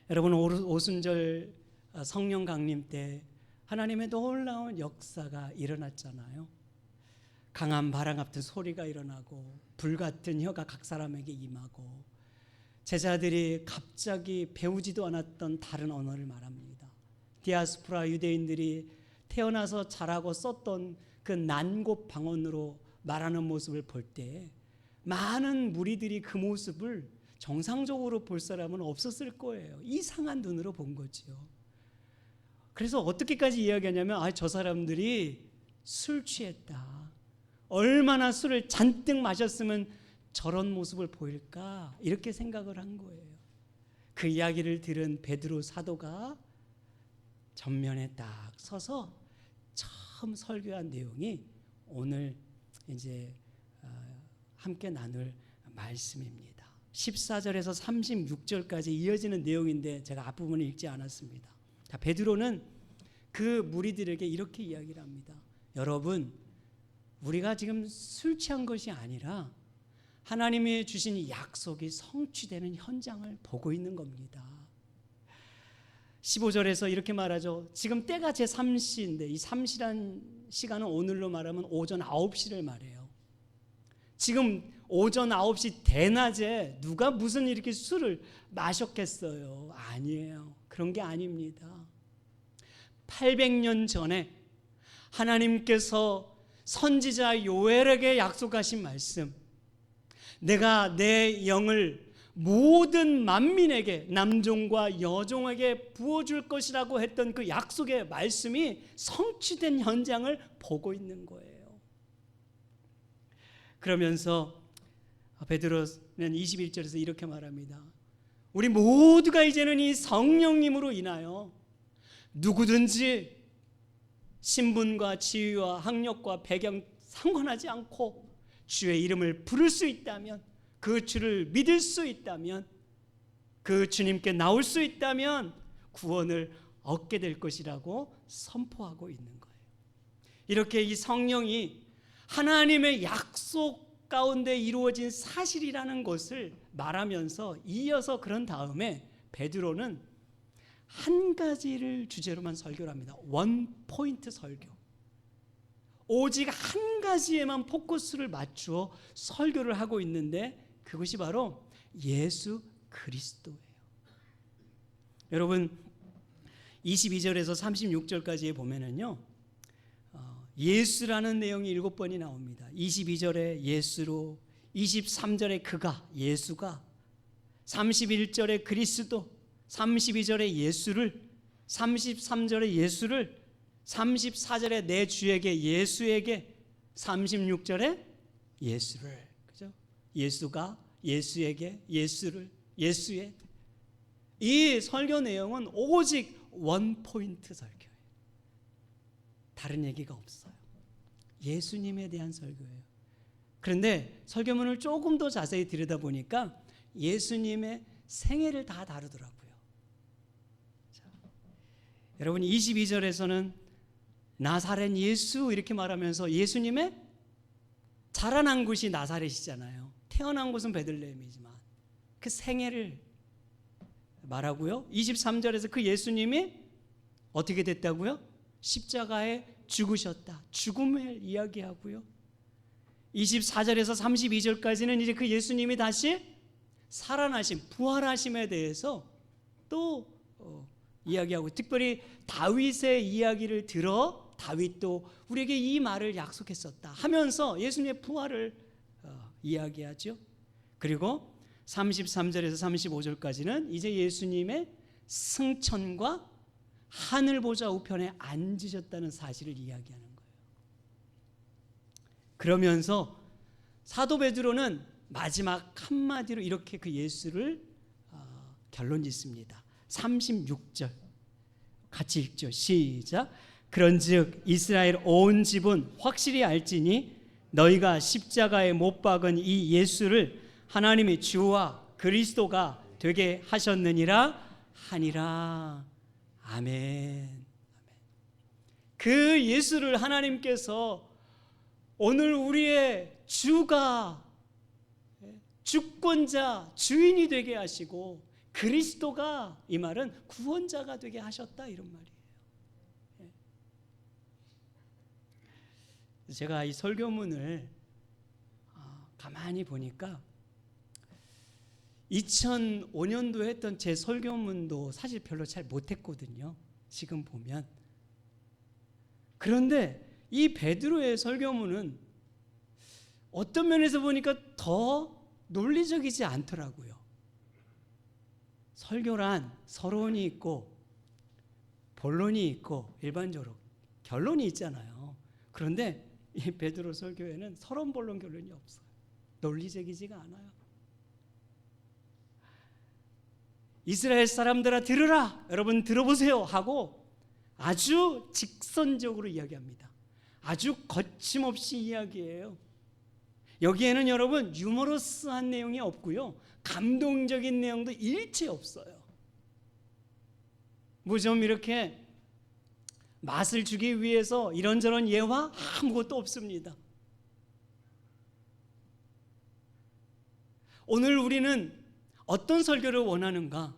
여러분, 오순절 성령 강림 때 하나님의 놀라운 역사가 일어났잖아요. 강한 바람 같은 소리가 일어나고 불같은 혀가 각 사람에게 임하고 제자들이 갑자기 배우지도 않았던 다른 언어를 말합니다. 디아스포라 유대인들이 태어나서 자라고 썼던 그 난곱 방언으로 말하는 모습을 볼 때 많은 무리들이 그 모습을 정상적으로 볼 사람은 없었을 거예요. 이상한 눈으로 본 거죠. 그래서 어떻게까지 이야기하냐면 저 사람들이 술 취했다. 얼마나 술을 잔뜩 마셨으면 저런 모습을 보일까? 이렇게 생각을 한 거예요. 그 이야기를 들은 베드로 사도가 전면에 딱 서서 처음 설교한 내용이 오늘 이제 함께 나눌 말씀입니다. 14절에서 36절까지 이어지는 내용인데 제가 앞부분을 읽지 않았습니다. 자, 베드로는 그 무리들에게 이렇게 이야기를 합니다. 여러분, 우리가 지금 술 취한 것이 아니라 하나님이 주신 약속이 성취되는 현장을 보고 있는 겁니다. 15절에서 이렇게 말하죠. 지금 때가 제3시인데 이 3시란 시간은 오늘로 말하면 오전 9시를 말해요. 지금 오전 9시 대낮에 누가 무슨 이렇게 술을 마셨겠어요? 아니에요. 그런 게 아닙니다. 800년 전에 하나님께서 선지자 요엘에게 약속하신 말씀, 내가 내 영을 모든 만민에게 남종과 여종에게 부어줄 것이라고 했던 그 약속의 말씀이 성취된 현장을 보고 있는 거예요. 그러면서 베드로는 21절에서 이렇게 말합니다. 우리 모두가 이제는 이 성령님으로 인하여 누구든지 신분과 지위와 학력과 배경 상관하지 않고 주의 이름을 부를 수 있다면, 그 주를 믿을 수 있다면, 그 주님께 나올 수 있다면 구원을 얻게 될 것이라고 선포하고 있는 거예요. 이렇게 이 성령이 하나님의 약속 가운데 이루어진 사실이라는 것을 말하면서 이어서 그런 다음에 베드로는 한 가지를 주제로만 설교를 합니다. 원 포인트 설교. 오직 한 가지에만 포커스를 맞추어 설교를 하고 있는데 그것이 바로 예수 그리스도예요. 여러분, 22절에서 36절까지에 보면은요, 예수라는 내용이 7번이 나옵니다. 22절에 예수로, 23절에 그가, 예수가, 31절에 그리스도, 32절에 예수를, 33절에 예수를, 34절에 내 주에게 예수에게, 36절에 예수를, 그죠? 예수가, 예수에게, 예수를, 예수의. 이 설교 내용은 오직 원 포인트 설교예요. 다른 얘기가 없어요. 예수님에 대한 설교예요. 그런데 설교문을 조금 더 자세히 들여다보니까 예수님의 생애를 다 다루더라고요. 자, 여러분, 22절에서는 나사렛 예수 이렇게 말하면서 예수님의 자라난 곳이 나사렛이잖아요. 태어난 곳은 베들레헴이지만 그 생애를 말하고요. 23절에서 그 예수님이 어떻게 됐다고요? 십자가에 죽으셨다. 죽음을 이야기하고요. 24절에서 32절까지는 이제 그 예수님이 다시 살아나심, 부활하심에 대해서 또 이야기하고, 특별히 다윗의 이야기를 들어 다윗도 우리에게 이 말을 약속했었다 하면서 예수님의 부활을 이야기하죠. 그리고 33절에서 35절까지는 이제 예수님의 승천과 하늘 보좌 우편에 앉으셨다는 사실을 이야기하는 거예요. 그러면서 사도 베드로는 마지막 한마디로 이렇게 그 예수를 결론 짓습니다. 36절 같이 읽죠. 시작. 그런즉 이스라엘 온 집은 확실히 알지니 너희가 십자가에 못 박은 이 예수를 하나님이 주와 그리스도가 되게 하셨느니라 하니라. 아멘. 그 예수를 하나님께서 오늘 우리의 주가, 주권자, 주인이 되게 하시고 그리스도가, 이 말은 구원자가 되게 하셨다, 이런 말이에요. 제가 이 설교문을 가만히 보니까 2005년도에 했던 제 설교문도 사실 별로 잘 못했거든요, 지금 보면. 그런데 이 베드로의 설교문은 어떤 면에서 보니까 더 논리적이지 않더라고요. 설교란 서론이 있고 본론이 있고 일반적으로 결론이 있잖아요. 그런데 이 베드로 설교에는 서론, 본론, 결론이 없어요. 논리적이지가 않아요. 이스라엘 사람들아 들으라, 여러분 들어보세요 하고 아주 직선적으로 이야기합니다. 아주 거침없이 이야기해요. 여기에는 여러분 유머러스한 내용이 없고요, 감동적인 내용도 일체 없어요. 뭐 좀 이렇게 맛을 주기 위해서 이런저런 예화 아무것도 없습니다. 오늘 우리는 어떤 설교를 원하는가?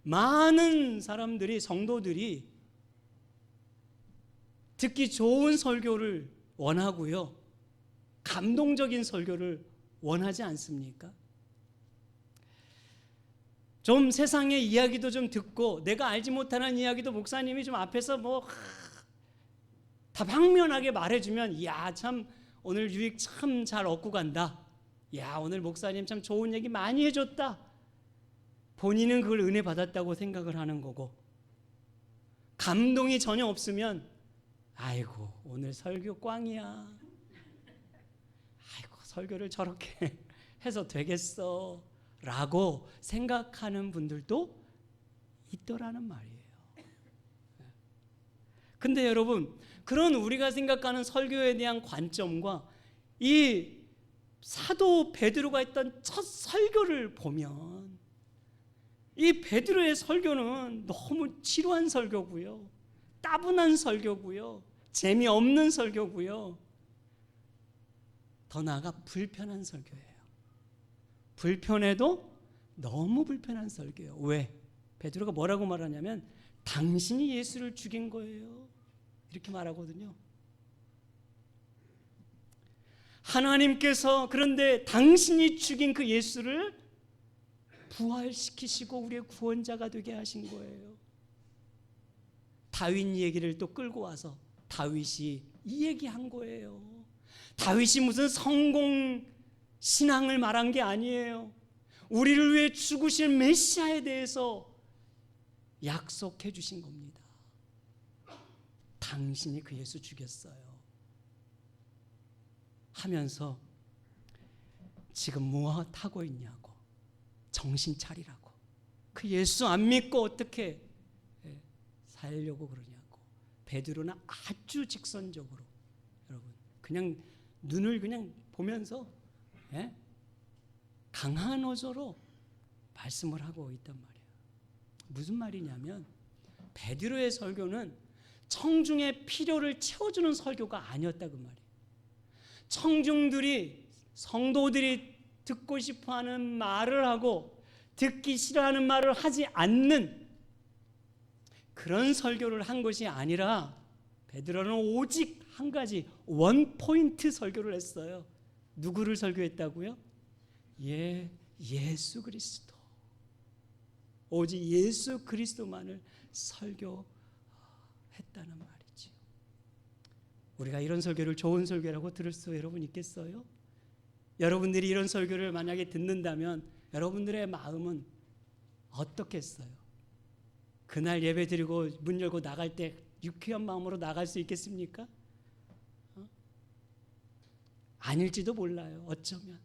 많은 사람들이, 성도들이 듣기 좋은 설교를 원하고요, 감동적인 설교를 원하지 않습니까? 좀 세상의 이야기도 좀 듣고 내가 알지 못하는 이야기도 목사님이 좀 앞에서 뭐 다방면하게 말해주면, 이야 참 오늘 유익 참 잘 얻고 간다, 야 오늘 목사님 참 좋은 얘기 많이 해줬다, 본인은 그걸 은혜 받았다고 생각을 하는 거고, 감동이 전혀 없으면 아이고 오늘 설교 꽝이야, 아이고 설교를 저렇게 해서 되겠어 라고 생각하는 분들도 있더라는 말이에요. 근데 여러분, 그런 우리가 생각하는 설교에 대한 관점과 이 사도 베드로가 했던 첫 설교를 보면, 이 베드로의 설교는 너무 지루한 설교고요, 따분한 설교고요, 재미없는 설교고요, 더 나아가 불편한 설교예요. 불편해도 너무 불편한 설교예요. 왜? 베드로가 뭐라고 말하냐면 당신이 예수를 죽인 거예요, 이렇게 말하거든요. 하나님께서 그런데 당신이 죽인 그 예수를 부활시키시고 우리의 구원자가 되게 하신 거예요. 다윗 얘기를 또 끌고 와서 다윗이 이 얘기한 거예요. 다윗이 무슨 성공 신앙을 말한 게 아니에요. 우리를 위해 죽으신 메시아에 대해서 약속해 주신 겁니다. 당신이 그 예수 죽였어요 하면서 지금 무엇 하고 있냐고, 정신 차리라고, 그 예수 안 믿고 어떻게 살려고 그러냐고. 베드로는 아주 직선적으로, 여러분 그냥 눈을 그냥 보면서 강한 어조로 말씀을 하고 있단 말이에요. 무슨 말이냐면 베드로의 설교는 청중의 필요를 채워주는 설교가 아니었다, 그 말이에요. 청중들이, 성도들이 듣고 싶어하는 말을 하고 듣기 싫어하는 말을 하지 않는 그런 설교를 한 것이 아니라, 베드로는 오직 한 가지 원 포인트 설교를 했어요. 누구를 설교했다고요? 예수 그리스도, 오직 예수 그리스도만을 설교했다는 말이죠. 우리가 이런 설교를 좋은 설교라고 들을 수 여러분 있겠어요? 여러분들이 이런 설교를 만약에 듣는다면 여러분들의 마음은 어떻겠어요? 그날 예배 드리고 문 열고 나갈 때 유쾌한 마음으로 나갈 수 있겠습니까? 아닐지도 몰라요, 어쩌면.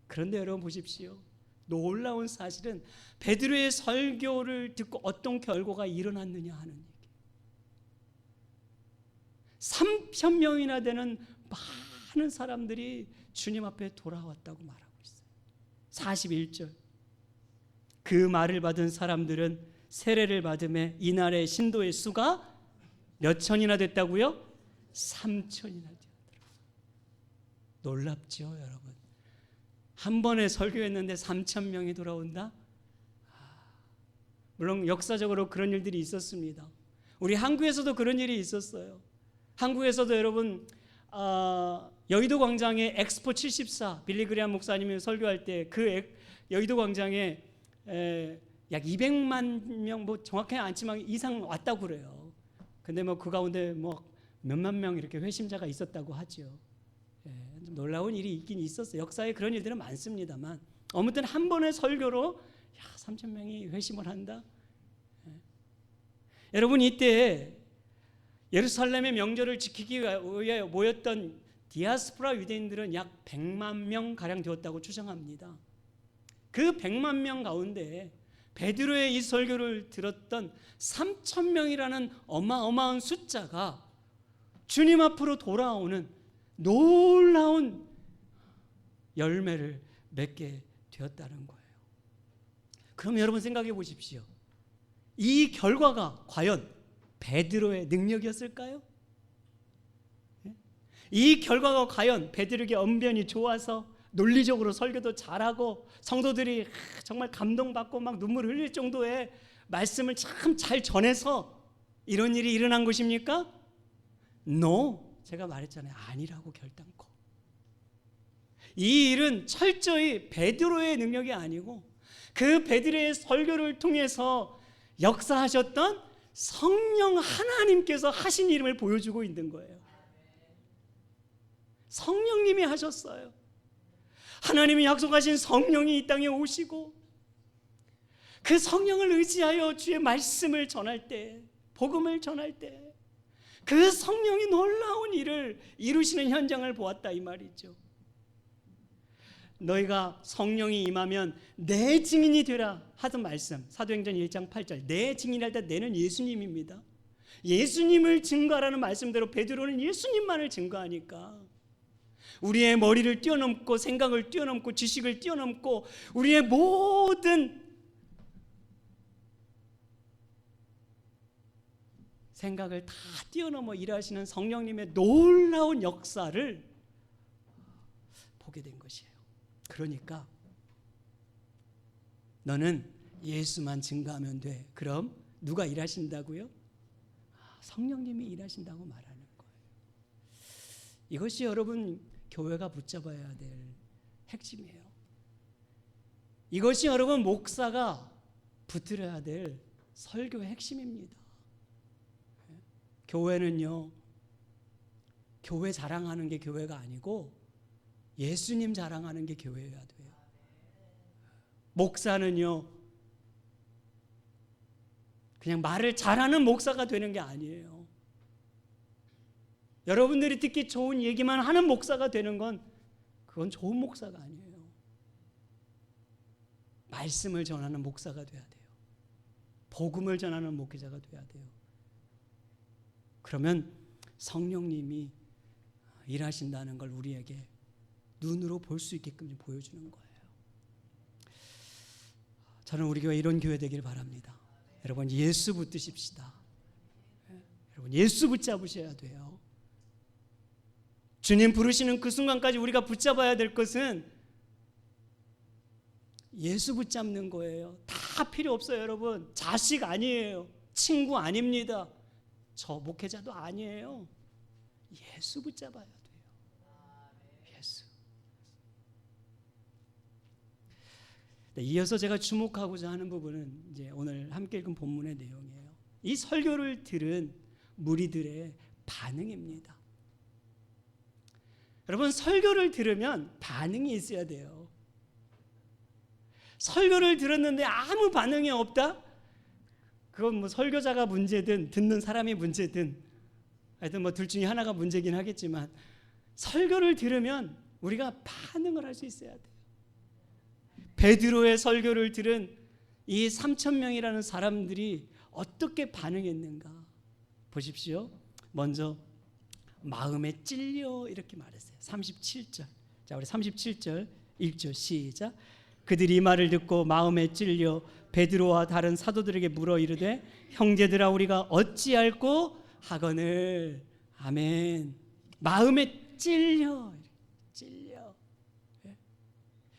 그런데 여러분 보십시오. 놀라운 사실은 베드로의 설교를 듣고 어떤 결과가 일어났느냐 하는 얘기. 3,000명이나 되는 많은 사람들이 주님 앞에 돌아왔다고 말하고 있어요. 41절. 그 말을 받은 사람들은 세례를 받음에 이날의 신도의 수가 몇 천이나 됐다고요? 3,000이나 되었더라. 놀랍죠, 여러분. 한 번에 설교했는데 3,000명이 돌아온다? 물론 역사적으로 그런 일들이 있었습니다. 우리 한국에서도 그런 일이 있었어요. 한국에서도 여러분 여의도 광장에 엑스포 74 빌리그레암 목사님이 설교할 때 그 여의도 광장에 약 200만 명, 뭐 정확하게 않지만 이상 왔다고 그래요. 근데 뭐 그 가운데 뭐 몇만 명 이렇게 회심자가 있었다고 하죠. 좀 놀라운 일이 있긴 있었어요. 역사에 그런 일들은 많습니다만 아무튼 한 번의 설교로 3,000명이 회심을 한다. 여러분, 이때 예루살렘의 명절을 지키기 위해 모였던 디아스포라 유대인들은 약 100만 명 가량 되었다고 추정합니다. 그 100만 명 가운데 베드로의 이 설교를 들었던 3,000명이라는 어마어마한 숫자가 주님 앞으로 돌아오는 놀라운 열매를 맺게 되었다는 거예요. 그럼 여러분 생각해 보십시오. 이 결과가 과연 베드로의 능력이었을까요? 이 결과가 과연 베드로에게 언변이 좋아서 논리적으로 설교도 잘하고 성도들이 정말 감동받고 막 눈물 흘릴 정도의 말씀을 참 잘 전해서 이런 일이 일어난 것입니까? No. 제가 말했잖아요. 아니라고 결단코. 이 일은 철저히 베드로의 능력이 아니고 그 베드로의 설교를 통해서 역사하셨던 성령 하나님께서 하신 일을 보여주고 있는 거예요. 성령님이 하셨어요. 하나님이 약속하신 성령이 이 땅에 오시고 그 성령을 의지하여 주의 말씀을 전할 때, 복음을 전할 때 그 성령이 놀라운 일을 이루시는 현장을 보았다 이 말이죠. 너희가 성령이 임하면 내 증인이 되라 하던 말씀, 사도행전 1장 8절. 내 증인할 때 내는 예수님입니다. 예수님을 증거하라는 말씀대로 베드로는 예수님만을 증거하니까 우리의 머리를 뛰어넘고 생각을 뛰어넘고 지식을 뛰어넘고 우리의 모든 생각을 다 뛰어넘어 일하시는 성령님의 놀라운 역사를 보게 된 것이에요. 그러니까 너는 예수만 증거하면 돼. 그럼 누가 일하신다고요? 성령님이 일하신다고 말하는 거예요. 이것이 여러분 교회가 붙잡아야 될 핵심이에요. 이것이 여러분 목사가 붙들어야 될 설교의 핵심입니다. 교회는요, 교회 자랑하는 게 교회가 아니고 예수님 자랑하는 게 교회여야 돼요. 목사는요, 그냥 말을 잘하는 목사가 되는 게 아니에요. 여러분들이 듣기 좋은 얘기만 하는 목사가 되는 건 그건 좋은 목사가 아니에요. 말씀을 전하는 목사가 돼야 돼요. 복음을 전하는 목회자가 돼야 돼요. 그러면 성령님이 일하신다는 걸 우리에게 눈으로 볼 수 있게끔 보여주는 거예요. 저는 우리 교회 이런 교회 되기를 바랍니다. 여러분 예수 붙드십시다. 여러분 예수 붙잡으셔야 돼요. 주님 부르시는 그 순간까지 우리가 붙잡아야 될 것은 예수 붙잡는 거예요. 다 필요 없어요. 여러분 자식 아니에요. 친구 아닙니다. 저 목회자도 아니에요. 예수 붙잡아야 돼요. 예수. 이어서 제가 주목하고자 하는 부분은 이제 오늘 함께 읽은 본문의 내용이에요. 이 설교를 들은 무리들의 반응입니다. 여러분 설교를 들으면 반응이 있어야 돼요. 설교를 들었는데 아무 반응이 없다? 그건 뭐 설교자가 문제든 듣는 사람이 문제든 하여튼 뭐 둘 중에 하나가 문제긴 하겠지만 설교를 들으면 우리가 반응을 할 수 있어야 돼요. 베드로의 설교를 들은 이 3,000명이라는 사람들이 어떻게 반응했는가 보십시오. 먼저 마음에 찔려 이렇게 말했어요. 37절. 자, 우리 37절 읽죠. 시작. 그들이 이 말을 듣고 마음에 찔려 베드로와 다른 사도들에게 물어 이르되 형제들아 우리가 어찌할꼬 하거늘. 아멘. 마음에 찔려.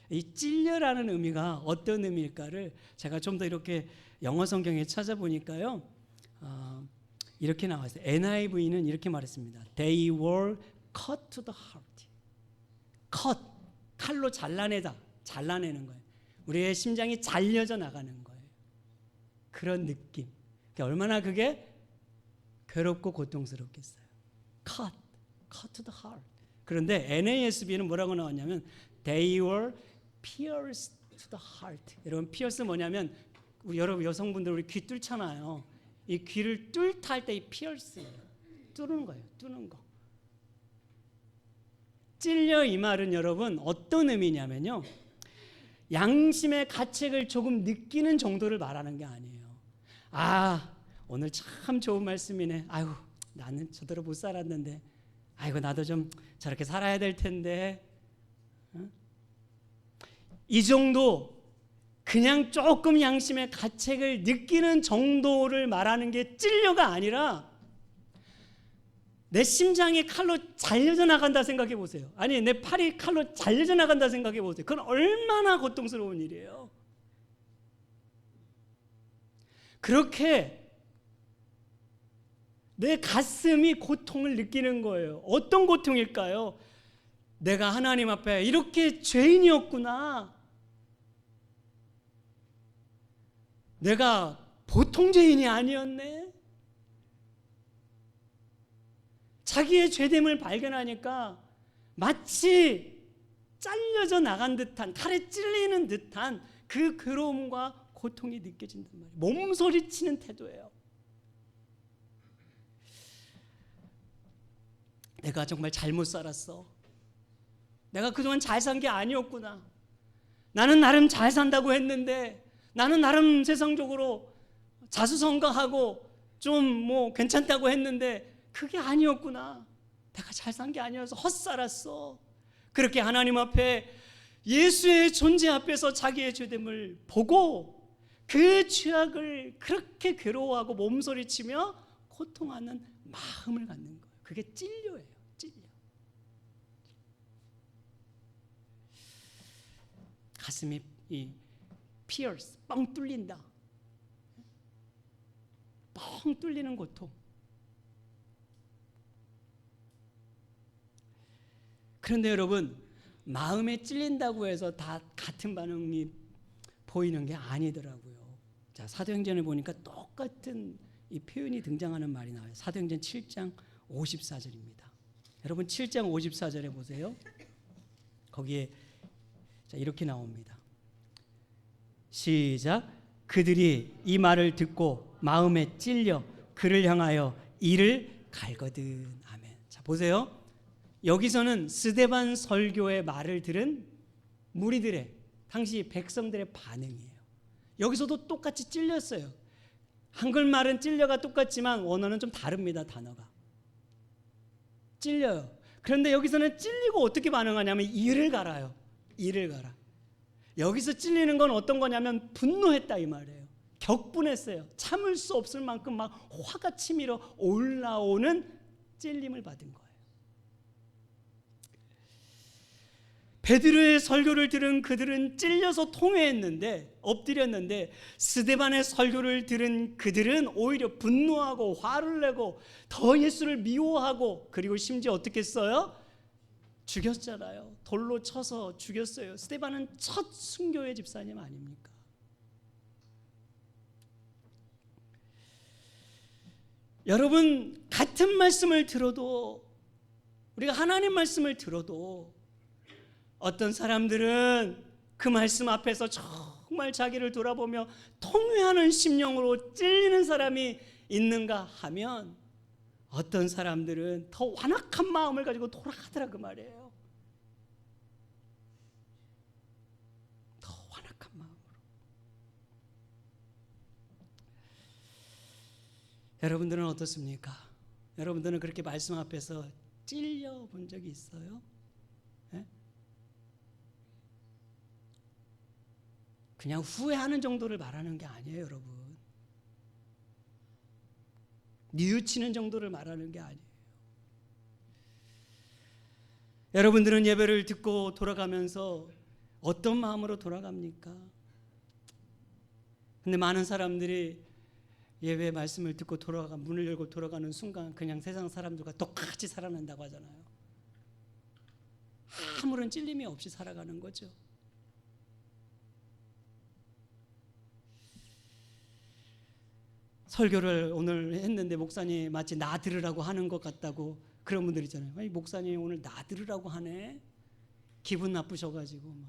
이 찔려라는 의미가 어떤 의미일까를 제가 좀 더 이렇게 영어 성경에 찾아보니까요, 이렇게 나왔어요. NIV는 이렇게 말했습니다. They were cut to the heart. cut, 칼로 잘라내는 거예요. 우리의 심장이 잘려져 나가는 거예요. 그런 느낌. 그러니까 얼마나 그게 괴롭고 고통스럽겠어요. cut to the heart. 그런데 NASB는 뭐라고 나왔냐면 They were pierced to the heart. 여러분, pierce 뭐냐면 여러분 여성분들 우리 귀 뚫잖아요. 이 귀를 뚫다 할 때 이 pierce예요. 뚫는 거예요. 뚫는 거. 찔려 이 말은 여러분 어떤 의미냐면요, 양심의 가책을 조금 느끼는 정도를 말하는 게 아니에요. 아, 오늘 참 좋은 말씀이네. 아유, 나는 저대로 못 살았는데, 아이고 나도 좀 저렇게 살아야 될 텐데. 이 정도, 그냥 조금 양심의 가책을 느끼는 정도를 말하는 게 찔려가 아니라 내 심장이 칼로 잘려져 나간다 생각해 보세요. 아니, 내 팔이 칼로 잘려져 나간다 생각해 보세요. 그건 얼마나 고통스러운 일이에요. 그렇게 내 가슴이 고통을 느끼는 거예요. 어떤 고통일까요? 내가 하나님 앞에 이렇게 죄인이었구나. 내가 보통 죄인이 아니었네. 자기의 죄됨을 발견하니까 마치 잘려져 나간 듯한, 칼에 찔리는 듯한 그 괴로움과 고통이 느껴진단 말이에요. 몸소리치는 태도예요. 내가 정말 잘못 살았어. 내가 그동안 잘 산 게 아니었구나. 나는 나름 잘 산다고 했는데, 나는 나름 세상적으로 자수성가하고 좀 괜찮다고 했는데 그게 아니었구나. 내가 잘 산 게 아니어서 헛살았어. 그렇게 하나님 앞에 예수의 존재 앞에서 자기의 죄됨을 보고 그 죄악을 그렇게 괴로워하고 몸소리치며 고통하는 마음을 갖는 거예요. 그게 찔려예요. 찔려. 가슴이 pierce, 뻥 뚫린다. 뻥 뚫리는 고통. 그런데 여러분, 마음에 찔린다고 해서 다 같은 반응이 보이는 게 아니더라고요. 자, 사도행전을 보니까 똑같은 이 표현이 등장하는 말이 나와요. 사도행전 7장 54절입니다. 여러분 7장 54절에 보세요. 거기에 자, 이렇게 나옵니다. 시작. 그들이 이 말을 듣고 마음에 찔려 그를 향하여 이를 갈거든. 아멘. 자, 보세요. 여기서는 스데반 설교의 말을 들은 무리들의, 당시 백성들의 반응이에요. 여기서도 똑같이 찔렸어요. 한글말은 찔려가 똑같지만 원어는 좀 다릅니다. 단어가 찔려요. 그런데 여기서는 찔리고 어떻게 반응하냐면 이를 갈아요. 이를 갈아. 여기서 찔리는 건 어떤 거냐면 분노했다 이 말이에요. 격분했어요. 참을 수 없을 만큼 막 화가 치밀어 올라오는 찔림을 받은 거예요. 베드로의 설교를 들은 그들은 찔려서 통회했는데, 엎드렸는데, 스데반의 설교를 들은 그들은 오히려 분노하고 화를 내고 더 예수를 미워하고, 그리고 심지어 어떻게 했어요? 죽였잖아요. 돌로 쳐서 죽였어요. 스데반은 첫 순교의 집사님 아닙니까? 여러분, 같은 말씀을 들어도, 우리가 하나님 말씀을 들어도 어떤 사람들은 그 말씀 앞에서 정말 자기를 돌아보며 통회하는 심령으로 찔리는 사람이 있는가 하면, 어떤 사람들은 더 완악한 마음을 가지고 돌아가더라 그 말이에요. 더 완악한 마음으로. 여러분들은 어떻습니까? 여러분들은 그렇게 말씀 앞에서 찔려 본 적이 있어요? 네? 그냥 후회하는 정도를 말하는 게 아니에요, 여러분. 뉘우치는 정도를 말하는 게 아니에요. 여러분들은 예배를 듣고 돌아가면서 어떤 마음으로 돌아갑니까? 근데 많은 사람들이 예배 말씀을 듣고 문을 열고 돌아가는 순간 그냥 세상 사람들과 똑같이 살아난다고 하잖아요. 아무런 찔림이 없이 살아가는 거죠. 설교를 오늘 했는데 목사님 마치 나 들으라고 하는 것 같다고 그런 분들 있잖아요. 아니, 목사님 오늘 나 들으라고 하네. 기분 나쁘셔가지고 막.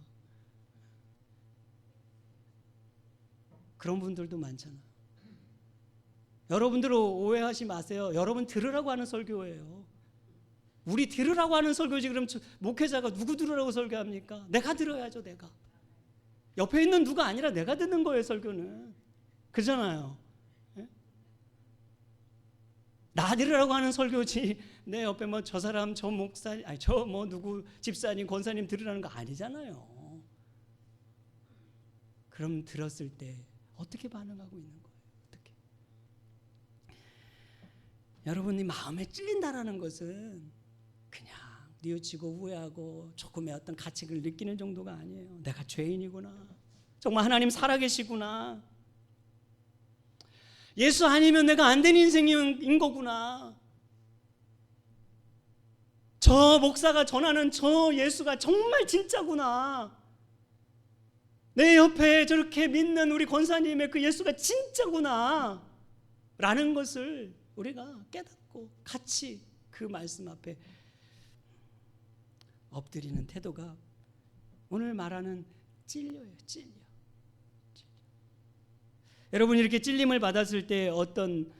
그런 분들도 많잖아. 여러분들 오해하지 마세요. 여러분 들으라고 하는 설교예요. 우리 들으라고 하는 설교지. 그럼 목회자가 누구 들으라고 설교합니까? 내가 들어야죠. 내가. 옆에 있는 누가 아니라 내가 듣는 거예요. 설교는. 그잖아요. 예? 나 들으라고 하는 설교지. 내 옆에 뭐 저 사람 저 목사 아니 저 뭐 누구 집사님 권사님 들으라는 거 아니잖아요. 그럼 들었을 때 어떻게 반응하고 있는 거예요? 어떻게? 여러분이 마음에 찔린다라는 것은 그냥 뉘우치고 후회하고 조금의 어떤 가책을 느끼는 정도가 아니에요. 내가 죄인이구나. 정말 하나님 살아계시구나. 예수 아니면 내가 안 된 인생인 거구나. 저 목사가 전하는 저 예수가 정말 진짜구나. 내 옆에 저렇게 믿는 우리 권사님의 그 예수가 진짜구나 라는 것을 우리가 깨닫고 같이 그 말씀 앞에 엎드리는 태도가 오늘 말하는 찔려요. 찔려. 여러분 이렇게 찔림을 받았을 때 어떤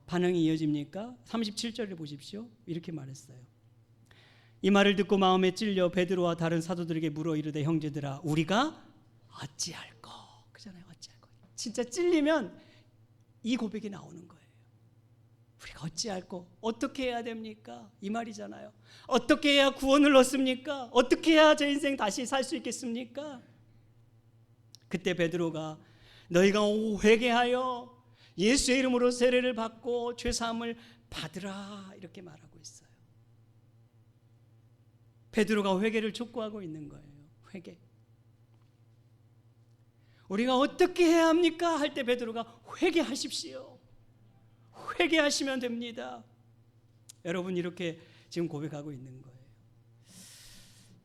반응이 이어집니까? 37절을 보십시오. 이렇게 말했어요. 이 말을 듣고 마음에 찔려 베드로와 다른 사도들에게 물어 이르되 형제들아 우리가 어찌할꼬. 그잖아요. 어찌할꼬. 진짜 찔리면 이 고백이 나오는 거예요. 우리가 어찌할꼬. 어떻게 해야 됩니까? 이 말이잖아요. 어떻게 해야 구원을 얻습니까? 어떻게 해야 제 인생 다시 살 수 있겠습니까? 그때 베드로가 너희가 회개하여 예수의 이름으로 세례를 받고 죄사함을 받으라 이렇게 말하고 있어요. 베드로가 회개를 촉구하고 있는 거예요. 회개. 우리가 어떻게 해야 합니까? 할 때 베드로가 회개하십시오. 회개하시면 됩니다. 여러분 이렇게 지금 고백하고 있는 거예요.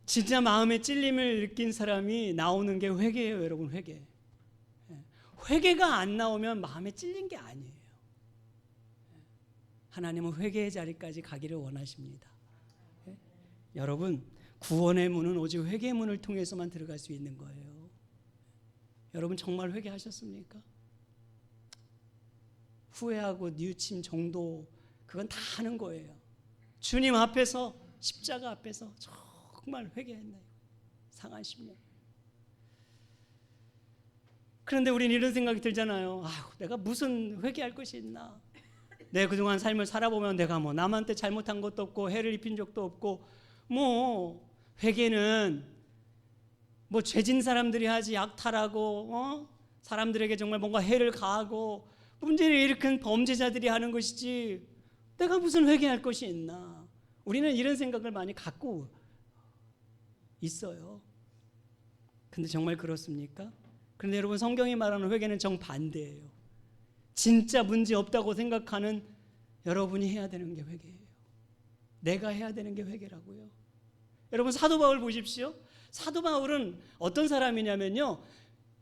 진짜 마음에 찔림을 느낀 사람이 나오는 게 회개예요. 여러분 회개. 회개가 안 나오면 마음에 찔린 게 아니에요. 하나님은 회개의 자리까지 가기를 원하십니다. 여러분 구원의 문은 오직 회개의 문을 통해서만 들어갈 수 있는 거예요. 여러분 정말 회개하셨습니까? 후회하고 뉘우침 정도 그건 다 하는 거예요. 주님 앞에서 십자가 앞에서 정말 회개했나요? 상한 10년. 그런데 우리는 이런 생각이 들잖아요. 내가 무슨 회개할 것이 있나? 내 그동안 삶을 살아보면 내가 뭐 남한테 잘못한 것도 없고 해를 입힌 적도 없고 뭐 회개는 뭐 죄진 사람들이 하지 약탈하고 사람들에게 정말 뭔가 해를 가하고 문제를 일으킨 범죄자들이 하는 것이지 내가 무슨 회개할 것이 있나. 우리는 이런 생각을 많이 갖고 있어요. 근데 정말 그렇습니까? 그런데 여러분 성경이 말하는 회개는 정반대예요. 진짜 문제 없다고 생각하는 여러분이 해야 되는 게 회개예요. 내가 해야 되는 게 회개라고요. 여러분 사도 바울 보십시오. 사도 바울은 어떤 사람이냐면요.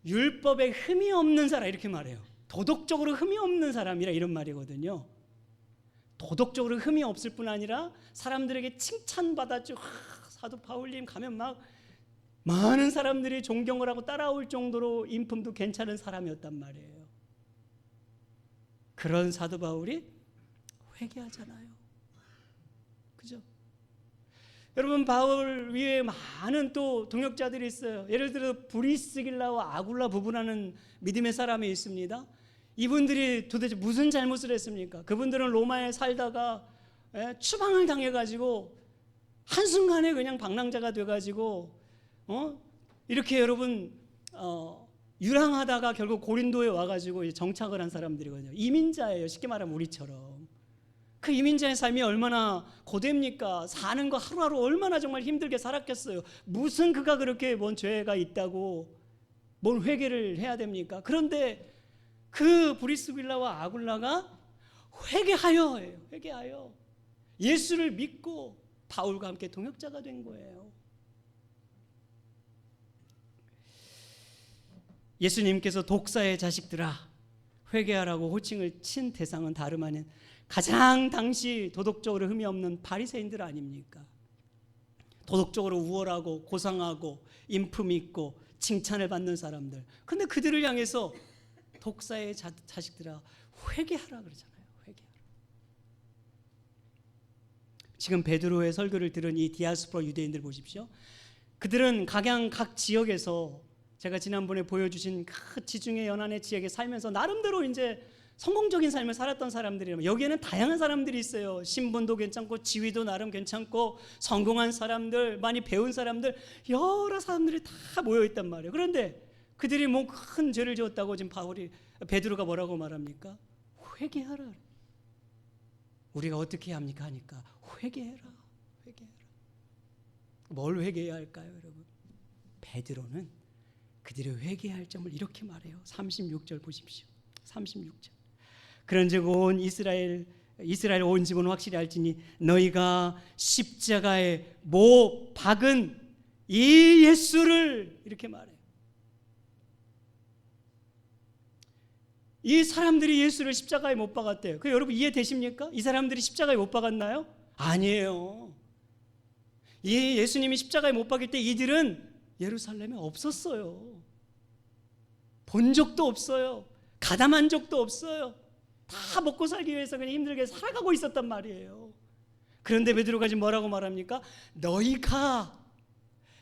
율법에 흠이 없는 사람 이렇게 말해요. 도덕적으로 흠이 없는 사람이라 이런 말이거든요. 도덕적으로 흠이 없을 뿐 아니라 사람들에게 칭찬받았죠. 사도 바울님 가면 막 많은 사람들이 존경을 하고 따라올 정도로 인품도 괜찮은 사람이었단 말이에요. 그런 사도 바울이 회개하잖아요. 그죠? 여러분 바울 위에 많은 또 동역자들이 있어요. 예를 들어 브리스길라와 아굴라 부부라는 믿음의 사람이 있습니다. 이분들이 도대체 무슨 잘못을 했습니까? 그분들은 로마에 살다가 추방을 당해가지고 한순간에 그냥 방랑자가 돼가지고 이렇게 여러분 유랑하다가 결국 고린도에 와가지고 정착을 한 사람들이거든요. 이민자예요. 쉽게 말하면 우리처럼. 그 이민자의 삶이 얼마나 고됩니까? 사는 거 하루하루 얼마나 정말 힘들게 살았겠어요. 무슨 그가 그렇게 뭔 죄가 있다고 뭔 회개를 해야 됩니까? 그런데 그 브리스빌라와 아굴라가 회개하여 예수를 믿고 바울과 함께 동역자가 된 거예요. 예수님께서 독사의 자식들아 회개하라고 호칭을 친 대상은 다름 아닌 가장 당시 도덕적으로 흠이 없는 바리새인들 아닙니까? 도덕적으로 우월하고 고상하고 인품 있고 칭찬을 받는 사람들. 근데 그들을 향해서 독사의 자식들아 회개하라 그러잖아요. 회개하라. 지금 베드로의 설교를 들은 이 디아스포라 유대인들 보십시오. 그들은 각양 각 지역에서 제가 지난번에 보여주신 그 지중해 연안의 지역에 살면서 나름대로 이제 성공적인 삶을 살았던 사람들이라면 여기에는 다양한 사람들이 있어요. 신분도 괜찮고 지위도 나름 괜찮고 성공한 사람들, 많이 배운 사람들, 여러 사람들이 다 모여 있단 말이에요. 그런데 그들이 뭐 큰 죄를 지었다고 지금 베드로가 뭐라고 말합니까? 회개하라. 우리가 어떻게 해야 합니까? 하니까 회개해라. 뭘 회개해야 할까요, 여러분? 베드로는 그들이 회개할 점을 이렇게 말해요. 36절 보십시오. 36절. 그런즉 온 이스라엘 온 집은 확실히 알지니 너희가 십자가에 못 박은 이 예수를 이렇게 말해요. 이 사람들이 예수를 십자가에 못 박았대요. 그 여러분 이해되십니까? 이 사람들이 십자가에 못 박았나요? 아니에요. 이 예수님이 십자가에 못 박일 때 이들은 예루살렘에 없었어요. 본 적도 없어요. 가담한 적도 없어요. 다 먹고 살기 위해서 그냥 힘들게 살아가고 있었단 말이에요. 그런데 베드로가 지금 뭐라고 말합니까? 너희가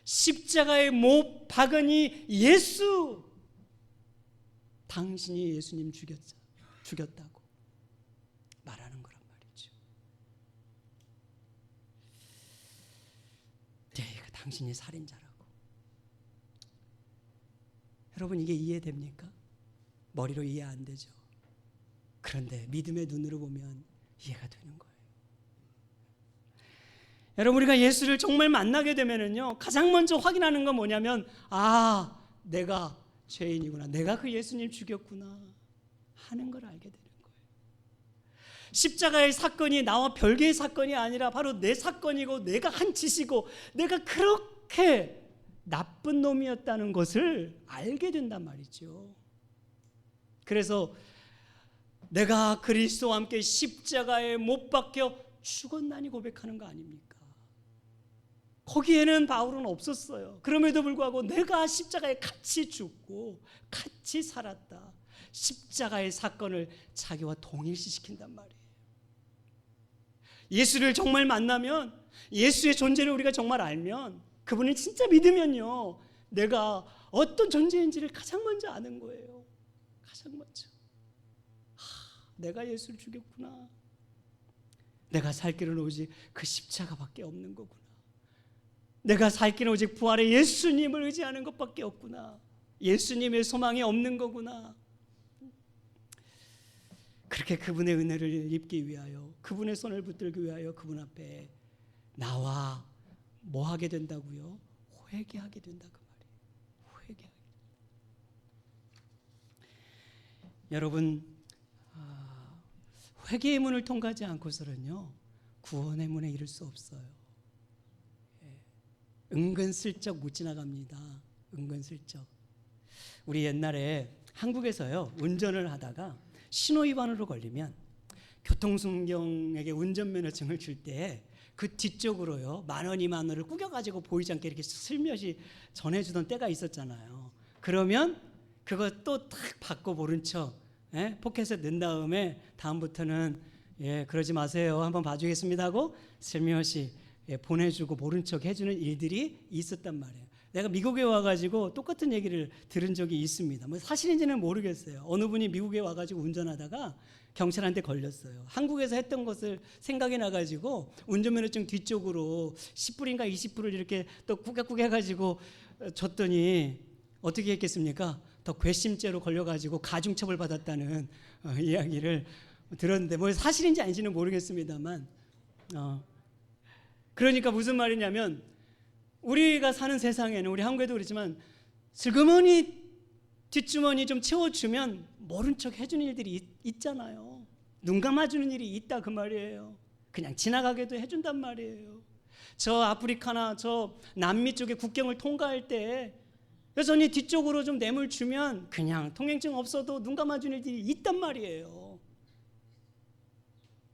십자가에 못 박으니 예수, 당신이 예수님 죽였다고 말하는 거란 말이죠. 네, 당신이 살인자라고. 여러분 이게 이해됩니까? 머리로 이해 안 되죠. 그런데 믿음의 눈으로 보면 이해가 되는 거예요. 여러분 우리가 예수를 정말 만나게 되면은요, 가장 먼저 확인하는 건 뭐냐면 내가 죄인이구나, 내가 그 예수님 죽였구나 하는 걸 알게 되는 거예요. 십자가의 사건이 나와 별개의 사건이 아니라 바로 내 사건이고 내가 한 짓이고 내가 그렇게 나쁜 놈이었다는 것을 알게 된단 말이죠. 그래서 내가 그리스도와 함께 십자가에 못 박혀 죽었나니 고백하는 거 아닙니까? 거기에는 바울은 없었어요. 그럼에도 불구하고 내가 십자가에 같이 죽고 같이 살았다. 십자가의 사건을 자기와 동일시시킨단 말이에요. 예수를 정말 만나면, 예수의 존재를 우리가 정말 알면, 그분을 진짜 믿으면요, 내가 어떤 존재인지를 가장 먼저 아는 거예요. 가장 먼저. 내가 예수를 죽였구나. 내가 살 길은 오직 그 십자가밖에 없는 거구나. 내가 살 길은 오직 부활의 예수님을 의지하는 것밖에 없구나. 예수님의 소망이 없는 거구나. 그렇게 그분의 은혜를 입기 위하여, 그분의 손을 붙들기 위하여 그분 앞에 나와 뭐 하게 된다고요? 회개하게 된다 그 말이에요. 회개하게. 여러분, 회개의 문을 통과하지 않고서는요, 구원의 문에 이를 수 없어요. 은근슬쩍 못 지나갑니다. 은근슬쩍. 우리 옛날에 한국에서요, 운전을 하다가 신호위반으로 걸리면 교통순경에게 운전면허증을 줄 때 그 뒤쪽으로요, 10,000원, 20,000원을 구겨가지고 보이지 않게 이렇게 슬며시 전해주던 때가 있었잖아요. 그러면 그것도 딱 받고 모른 척 포켓에 넣은 다음에 다음부터는 그러지 마세요, 한번 봐주겠습니다 하고 슬며시 보내주고 모른 척 해주는 일들이 있었단 말이에요. 내가 미국에 와가지고 똑같은 얘기를 들은 적이 있습니다. 뭐 사실인지는 모르겠어요. 어느 분이 미국에 와가지고 운전하다가 경찰한테 걸렸어요. 한국에서 했던 것을 생각이 나가지고 운전면허증 뒤쪽으로 10불인가 20불을 이렇게 또 꾸겨꾸겨 해가지고 줬더니 어떻게 했겠습니까? 더 괘씸죄로 걸려가지고 가중처벌 받았다는 이야기를 들었는데 뭐 사실인지 아닌지는 모르겠습니다만 그러니까 무슨 말이냐면 우리가 사는 세상에는 우리 한국에도 그렇지만 슬그머니 뒷주머니 좀 채워주면 모른 척 해주는 일들이 있잖아요. 눈 감아주는 일이 있다 그 말이에요. 그냥 지나가게도 해준단 말이에요. 저 아프리카나 저 남미 쪽의 국경을 통과할 때 여전히 뒤쪽으로 좀 뇌물 주면 그냥 통행증 없어도 눈 감아주는 일들이 있단 말이에요.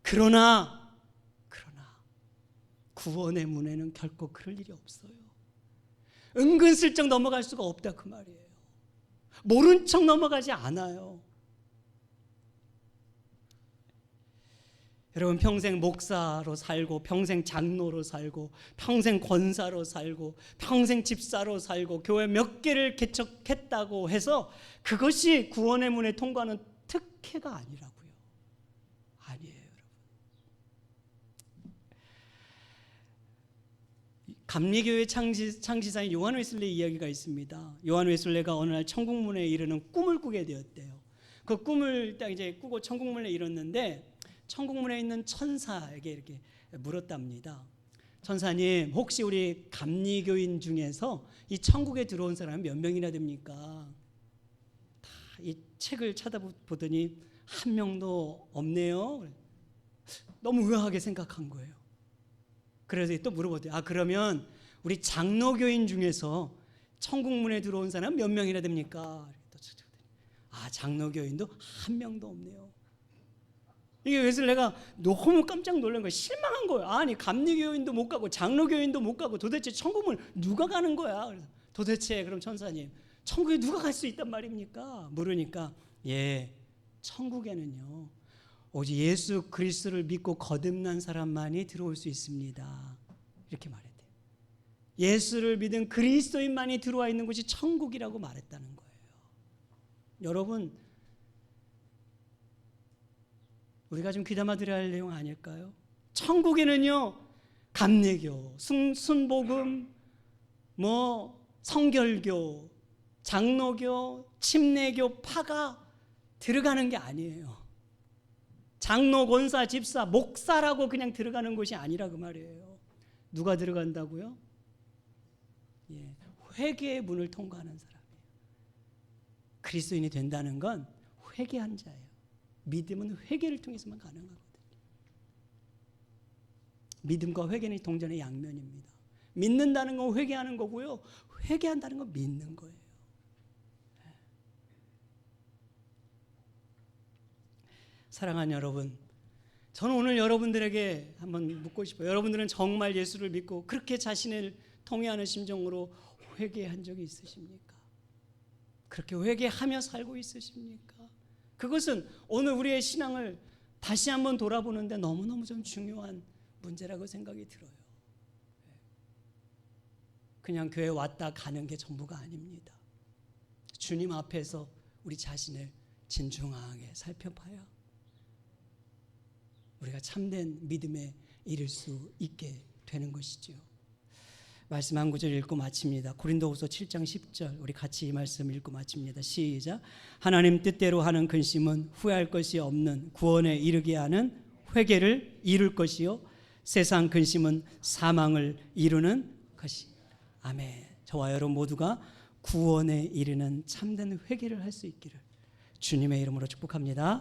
그러나 구원의 문에는 결코 그럴 일이 없어요. 은근슬쩍 넘어갈 수가 없다 그 말이에요. 모른 척 넘어가지 않아요. 여러분 평생 목사로 살고 평생 장로로 살고 평생 권사로 살고 평생 집사로 살고 교회 몇 개를 개척했다고 해서 그것이 구원의 문에 통과하는 특혜가 아니라고요. 아니에요. 감리교회 창시자인 요한 웨슬레 이야기가 있습니다. 요한 웨슬레가 어느 날 천국문에 이르는 꿈을 꾸게 되었대요. 그 꿈을 딱 이제 꾸고 천국문에 이뤘는데 천국문에 있는 천사에게 이렇게 물었답니다. 천사님, 혹시 우리 감리교인 중에서 이 천국에 들어온 사람은 몇 명이나 됩니까? 다 이 책을 찾아보더니 한 명도 없네요. 너무 의아하게 생각한 거예요. 그래서 또 물어보대요. 그러면 우리 장로교인 중에서 천국문에 들어온 사람 몇 명이나 됩니까? 장로교인도 한 명도 없네요. 이게 그래서 내가 너무 깜짝 놀란 거예요. 실망한 거예요. 아니 감리교인도 못 가고 장로교인도 못 가고 도대체 천국문 누가 가는 거야? 그래서 도대체 그럼 천사님 천국에 누가 갈 수 있단 말입니까? 물으니까 천국에는요 오직 예수 그리스도를 믿고 거듭난 사람만이 들어올 수 있습니다. 이렇게 말했대요. 예수를 믿은 그리스도인만이 들어와 있는 곳이 천국이라고 말했다는 거예요. 여러분 우리가 좀 귀담아 들어야 할 내용 아닐까요? 천국에는요 감리교, 순복음, 성결교, 장로교, 침례교, 파가 들어가는 게 아니에요. 장로, 권사, 집사, 목사라고 그냥 들어가는 곳이 아니라 그 말이에요. 누가 들어간다고요? 회개의 문을 통과하는 사람이에요. 그리스도인이 된다는 건 회개한 자예요. 믿음은 회개를 통해서만 가능하거든요. 믿음과 회개는 동전의 양면입니다. 믿는다는 건 회개하는 거고요. 회개한다는 건 믿는 거예요. 사랑하는 여러분, 저는 오늘 여러분들에게 한번 묻고 싶어요. 여러분들은 정말 예수를 믿고 그렇게 자신을 통회하는 심정으로 회개한 적이 있으십니까? 그렇게 회개하며 살고 있으십니까? 그것은 오늘 우리의 신앙을 다시 한번 돌아보는데 너무너무 좀 중요한 문제라고 생각이 들어요. 그냥 교회 왔다 가는 게 전부가 아닙니다. 주님 앞에서 우리 자신을 진중하게 살펴봐야 우리가 참된 믿음에 이를 수 있게 되는 것이죠. 말씀 한 구절 읽고 마칩니다. 고린도후서 7장 10절 우리 같이 이 말씀 읽고 마칩니다. 시작. 하나님 뜻대로 하는 근심은 후회할 것이 없는 구원에 이르게 하는 회개를 이룰 것이요 세상 근심은 사망을 이루는 것이. 아멘. 저와 여러분 모두가 구원에 이르는 참된 회개를 할 수 있기를 주님의 이름으로 축복합니다.